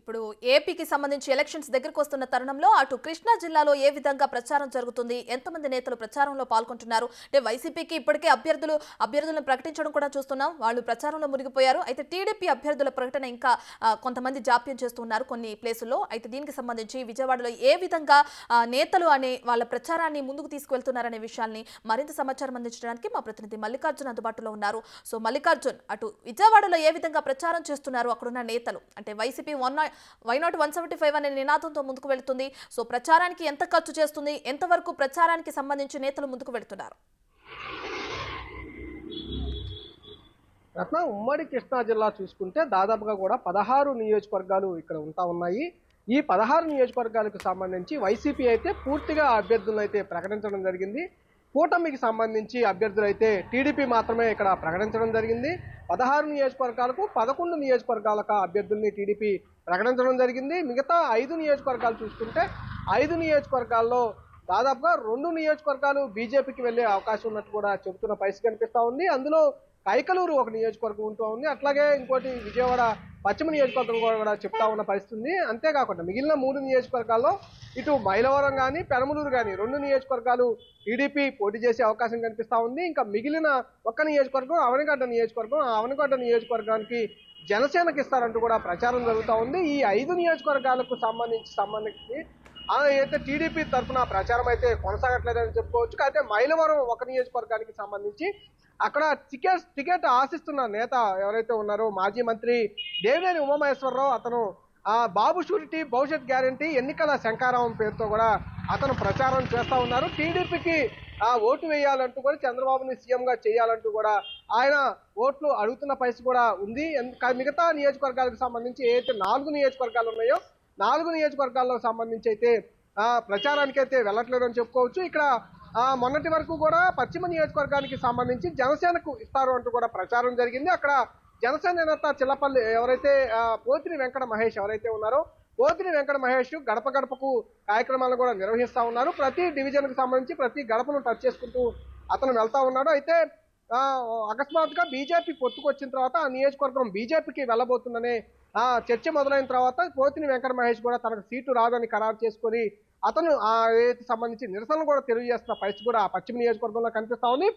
ఇప్పుడు ఏపీకి సంబంధించి ఎలక్షన్స్ దగ్గరకు వస్తున్న తరుణంలో అటు కృష్ణా జిల్లాలో ఏ విధంగా ప్రచారం జరుగుతుంది, ఎంతమంది నేతలు ప్రచారంలో పాల్గొంటున్నారు అంటే వైసీపీకి ఇప్పటికే అభ్యర్థులను ప్రకటించడం కూడా చూస్తున్నాం. వాళ్ళు ప్రచారంలో మునిగిపోయారు. అయితే టీడీపీ అభ్యర్థుల ప్రకటన ఇంకా కొంతమంది జాప్యం చేస్తున్నారు కొన్ని ప్లేసుల్లో. అయితే దీనికి సంబంధించి విజయవాడలో ఏ విధంగా నేతలు అనే వాళ్ళ ప్రచారాన్ని ముందుకు తీసుకువెళ్తున్నారనే విషయాన్ని మరింత సమాచారం అందించడానికి మా ప్రతినిధి మల్లికార్జున్ అందుబాటులో ఉన్నారు. సో మల్లికార్జున్, అటు విజయవాడలో ఏ విధంగా ప్రచారం చేస్తున్నారు అక్కడున్న నేతలు? అంటే వైసీపీ వై నాట్ 175 అనే నినాదంతో ముందుకు వెళ్తుంది. సో ప్రచారానికి ఎంత ఖర్చు చేస్తుంది, ఎంతవరకు ప్రచారానికి సంబంధించి నేతలు ముందుకు వెళ్తున్నారు? రత్న, ఉమ్మడి కృష్ణా జిల్లా చూసుకుంటే దాదాపుగా కూడా 16 నియోజకవర్గాలు ఇక్కడ ఉంటా ఉన్నాయి. ఈ 16 నియోజకవర్గాలకు సంబంధించి వైసీపీ అయితే పూర్తిగా అభ్యర్థులను అయితే ప్రకటించడం జరిగింది. కూటమికి సంబంధించి అభ్యర్థులు అయితే టీడీపీ మాత్రమే ఇక్కడ ప్రకటించడం జరిగింది. 16 నియోజకవర్గాలకు 11 నియోజకవర్గాలకు అభ్యర్థుల్ని టీడీపీ ప్రకటించడం జరిగింది. మిగతా 5 నియోజకవర్గాలు చూసుకుంటే 5 నియోజకవర్గాల్లో దాదాపుగా 2 నియోజకవర్గాలు బీజేపీకి వెళ్లే అవకాశం ఉన్నట్టు కూడా చెబుతున్న పరిస్థితి కనిపిస్తా ఉంది. అందులో కైకలూరు ఒక నియోజకవర్గం ఉంటూ ఉంది. అట్లాగే ఇంకోటి విజయవాడ పశ్చిమ నియోజకవర్గం కూడా చెప్తా ఉన్న పరిస్థితి ఉంది. అంతేకాకుండా మిగిలిన 3 నియోజకవర్గాల్లో ఇటు మైలవరం కానీ పెనమలూరు కానీ 2 నియోజకవర్గాలు టీడీపీ పోటీ చేసే అవకాశం కనిపిస్తా ఉంది. ఇంకా మిగిలిన ఒక్క నియోజకవర్గం అవనగడ్డ నియోజకవర్గం. ఆ అవనగడ్డ నియోజకవర్గానికి జనసేనకి ఇస్తారంటూ కూడా ప్రచారం జరుగుతూ ఉంది. ఈ 5 నియోజకవర్గాలకు సంబంధించి అయితే టీడీపీ తరఫున ప్రచారం అయితే కొనసాగట్లేదని చెప్పుకోవచ్చు. అయితే మైలవరం ఒక నియోజకవర్గానికి సంబంధించి అక్కడ టికెట్ ఆశిస్తున్న నేత ఎవరైతే ఉన్నారో మాజీ మంత్రి దేవినేని ఉమామహేశ్వరరావు, అతను బాబు షూరిటీ భవిష్యత్ గ్యారంటీ ఎన్నికల శంకారావం పేరుతో కూడా అతను ప్రచారం చేస్తా ఉన్నారు. టీడీపీకి ఓటు వేయాలంటూ కూడా చంద్రబాబుని సీఎంగా చేయాలంటూ కూడా ఆయన ఓట్లు అడుగుతున్న పరిస్థితి కూడా ఉంది. మిగతా నియోజకవర్గాలకు సంబంధించి ఏదైతే 4 నియోజకవర్గాలు ఉన్నాయో 4 నియోజకవర్గాలకు సంబంధించి అయితే ప్రచారానికి అయితే వెళ్ళట్లేదని చెప్పుకోవచ్చు. ఇక్కడ మొన్నటి వరకు కూడా పశ్చిమ నియోజకవర్గానికి సంబంధించి జనసేనకు ఇస్తారు అంటూ కూడా ప్రచారం జరిగింది. అక్కడ జనసేన నేత చిల్లపల్లి ఎవరైతే పోతిని వెంకట మహేష్ ఎవరైతే ఉన్నారో పోతిని వెంకట మహేష్ గడప గడపకు కార్యక్రమాలను కూడా నిర్వహిస్తా ఉన్నారు. ప్రతి డివిజన్కు సంబంధించి ప్రతి గడపను టచ్ చేసుకుంటూ అతను వెళ్తా ఉన్నాడు. అయితే అకస్మాత్తుగా బీజేపీ పొత్తుకొచ్చిన తర్వాత ఆ నియోజకవర్గం బీజేపీకి వెళ్ళబోతుందనే చర్చ మొదలైన తర్వాత పోతిని వెంకట మహేష్ కూడా తనకు సీటు రాదని ఖరారు చేసుకొని అతను సంబంధించి నిరసనలు కూడా తెలియజేస్తున్న పరిస్థితి కూడా పశ్చిమ నియోజకవర్గంలో కనిపిస్తా ఉంది.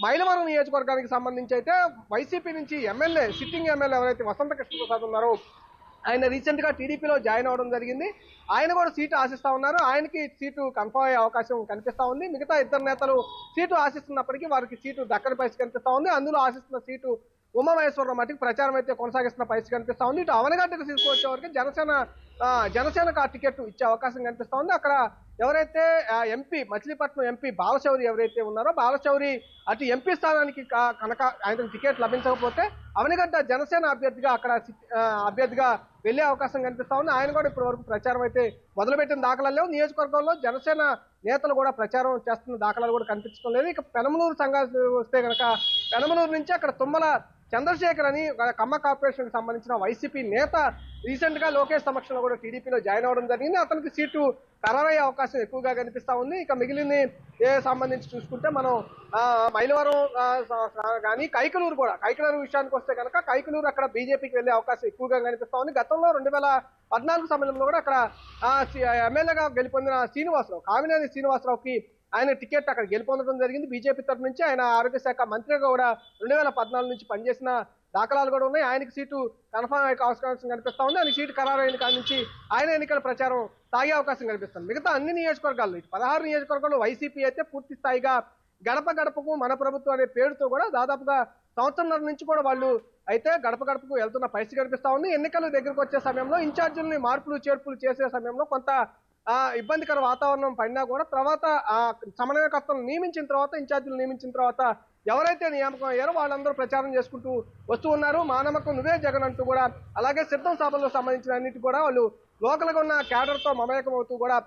మైలవరం నియోజకవర్గానికి సంబంధించి అయితే వైసీపీ నుంచి సిట్టింగ్ ఎమ్మెల్యే ఎవరైతే వసంత కృష్ణప్రసాద్ ఉన్నారో ఆయన రీసెంట్ గా టీడీపీలో జాయిన్ అవడం జరిగింది. ఆయన కూడా సీటు ఆశిస్తా ఉన్నారు. ఆయనకి సీటు కన్ఫర్మ్ అయ్యే అవకాశం కనిపిస్తా ఉంది. మిగతా ఇద్దరు నేతలు సీటు ఆశిస్తున్నప్పటికీ వారికి సీటు దక్కని పరిస్థితి కనిపిస్తా ఉంది. అందులో ఆశిస్తున్న సీటు ఉమామహేశ్వరరావు మట్టికి ప్రచారం అయితే కొనసాగిస్తున్న పరిస్థితి కనిపిస్తా ఉంది. ఇటు అవనగడ్డకు తీసుకొచ్చే వరకు జనసేనకు ఆ టికెట్ ఇచ్చే అవకాశం కనిపిస్తా ఉంది. అక్కడ ఎవరైతే ఎంపీ మచిలీపట్నం ఎంపీ బాలశౌరి ఎవరైతే ఉన్నారో బాలశౌరి అటు ఎంపీ స్థానానికి కనుక ఆయన టికెట్ లభించకపోతే అవనగడ్డ జనసేన అభ్యర్థిగా వెళ్లే అవకాశం కనిపిస్తా ఉంది. ఆయన కూడా ఇప్పటి వరకు ప్రచారం అయితే మొదలుపెట్టిన దాఖలాలు లేవు. నియోజకవర్గంలో జనసేన నేతలు కూడా ప్రచారం చేస్తున్న దాఖలాలు కూడా కనిపించడం లేదు. ఇక పెనమలూరు సంఘాలు వస్తే కనుక పెనమలూరు నుంచి అక్కడ తుమ్మల చంద్రశేఖర్ అని కమ్మ కార్పొరేషన్ కి సంబంధించిన వైసీపీ నేత రీసెంట్ గా లోకేష్ సమక్షంలో కూడా టీడీపీలో జాయిన్ అవడం జరిగింది. అతనికి సీటు ఖరారయ్యే అవకాశం ఎక్కువగా కనిపిస్తా ఉంది. ఇక మిగిలిన సంబంధించి చూసుకుంటే మనం మైలవరం కానీ కైకలూరు విషయానికి వస్తే కనుక కైకలూరు అక్కడ బీజేపీకి వెళ్లే అవకాశం ఎక్కువగా కనిపిస్తా ఉంది. గతంలో 2014 సమయంలో కూడా అక్కడ ఎమ్మెల్యేగా గెలుపొందిన కామినేని శ్రీనివాసరావుకి ఆయన టికెట్ అక్కడ గెలుపొందడం జరిగింది. బీజేపీ తరఫు నుంచి ఆయన ఆరోగ్య శాఖ మంత్రిగా కూడా 2014 నుంచి పనిచేసిన దాఖలాలు కూడా ఉన్నాయి. ఆయనకి సీటు కన్ఫర్మ్ అయ్యే అవకాశం కనిపిస్తా ఉంది. ఆయన సీటు ఖరారైన కాడి నుంచి ఆయన ఎన్నికల ప్రచారం సాగే అవకాశం కనిపిస్తుంది. మిగతా అన్ని నియోజకవర్గాల్లో 16 నియోజకవర్గాల్లో వైసీపీ అయితే పూర్తి స్థాయిగా గడప గడపకు మన ప్రభుత్వం అనే పేరుతో కూడా దాదాపుగా సంవత్సరంన్నర నుంచి కూడా వాళ్ళు అయితే గడప గడపకు వెళ్తున్న పరిస్థితి కనిపిస్తా ఉంది. ఎన్నికలు దగ్గరకు వచ్చే సమయంలో ఇన్ఛార్జీలని మార్పులు చేర్పులు చేసే సమయంలో కొంత ఇబ్బందికర వాతావరణం పడినా కూడా తర్వాత సమన్వయకర్తలను నియమించిన తర్వాత ఇన్ఛార్జీలు నియమించిన తర్వాత ఎవరైతే నియామకం అయ్యారో వాళ్ళందరూ ప్రచారం చేసుకుంటూ వస్తూ ఉన్నారు. మా నమ్మకం నువ్వే జగన్ అంటూ కూడా అలాగే సిద్ధం సభలకు సంబంధించిన అన్నిటి కూడా వాళ్ళు లోకల్గా ఉన్న క్యాడర్తో మమేకం అవుతూ కూడా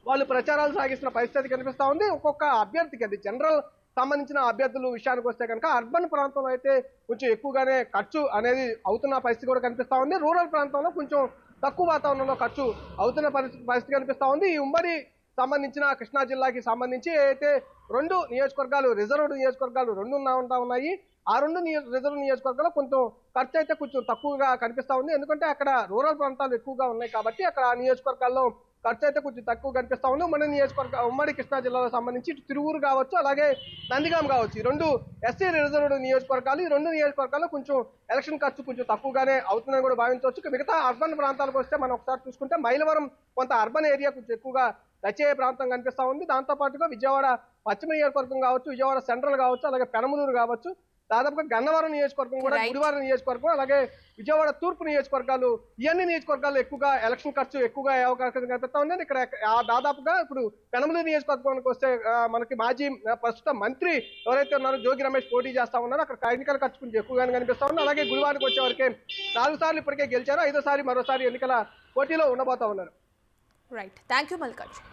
వాళ్ళు ప్రచారాలు సాగిస్తున్న పరిస్థితి కనిపిస్తా ఉంది. ఒక్కొక్క అభ్యర్థికి అది జనరల్ సంబంధించిన అభ్యర్థుల విషయానికి వస్తే కనుక అర్బన్ ప్రాంతంలో అయితే కొంచెం ఎక్కువగానే ఖర్చు అనేది అవుతున్న పరిస్థితి కూడా కనిపిస్తా ఉంది. రూరల్ ప్రాంతంలో కొంచెం తక్కువ వాతావరణంలో ఖర్చు అవుతున్న పరిస్థితి కనిపిస్తా ఉంది. ఈ ఉమ్మడి సంబంధించిన కృష్ణా జిల్లాకి సంబంధించి అయితే 2 నియోజకవర్గాలు రిజర్వ్డ్ నియోజకవర్గాలు 2 ఉంటా ఉన్నాయి. ఆ రెండు రిజర్వ్ నియోజకవర్గాల్లో కొంచెం ఖర్చు అయితే కొంచెం తక్కువగా కనిపిస్తా ఉంది. ఎందుకంటే అక్కడ రూరల్ ప్రాంతాలు ఎక్కువగా ఉన్నాయి కాబట్టి అక్కడ ఆ నియోజకవర్గాల్లో ఖర్చు అయితే కొంచెం తక్కువ కనిపిస్తా ఉంది. ఉమ్మడి కృష్ణా జిల్లాలో సంబంధించి ఇటు తిరువూరు కావచ్చు, అలాగే నందిగాం కావచ్చు, ఈ రెండు ఎస్సీ రిజర్వ్డ్ నియోజకవర్గాలు. ఈ రెండు నియోజకవర్గాల్లో కొంచెం ఎలక్షన్ ఖర్చు కొంచెం తక్కువగానే అవుతుందని కూడా భావించవచ్చు. మిగతా అర్బన్ ప్రాంతాలకు వస్తే మనం ఒకసారి చూసుకుంటే మైలవరం కొంత అర్బన్ ఏరియా కొంచెం ఎక్కువగా రచే ప్రాంతం కనిపిస్తా ఉంది. దాంతో పాటుగా విజయవాడ పశ్చిమ నియోజకవర్గం కావచ్చు, విజయవాడ సెంట్రల్ కావచ్చు, అలాగే పెనమలూరు కావచ్చు, దాదాపుగా గన్నవరం నియోజకవర్గం కూడా, గుడివారం నియోజకవర్గం, అలాగే విజయవాడ తూర్పు నియోజకవర్గాలు, ఇవన్నీ నియోజకవర్గాలు ఎక్కువగా ఎలక్షన్ ఖర్చు ఎక్కువగా అయ్యే అవకాశం కనిపిస్తా ఉంది. ఇక్కడ దాదాపుగా ఇప్పుడు పెనమలూరు నియోజకవర్గానికి వస్తే మనకి మాజీ ప్రస్తుత మంత్రి ఎవరైతే ఉన్నారో జోగి రమేష్ పోటీ చేస్తా ఉన్నారో అక్కడ ఎన్నికల ఖర్చు కొంచెం ఎక్కువగానే కనిపిస్తా ఉంది. అలాగే గుడివారికి వచ్చే వరకే 4 సార్లు ఇప్పటికే గెలిచారు, 5వ సారి మరోసారి ఎన్నికల పోటీలో ఉండబోతా ఉన్నారు. Right, thank you Mallikarjun.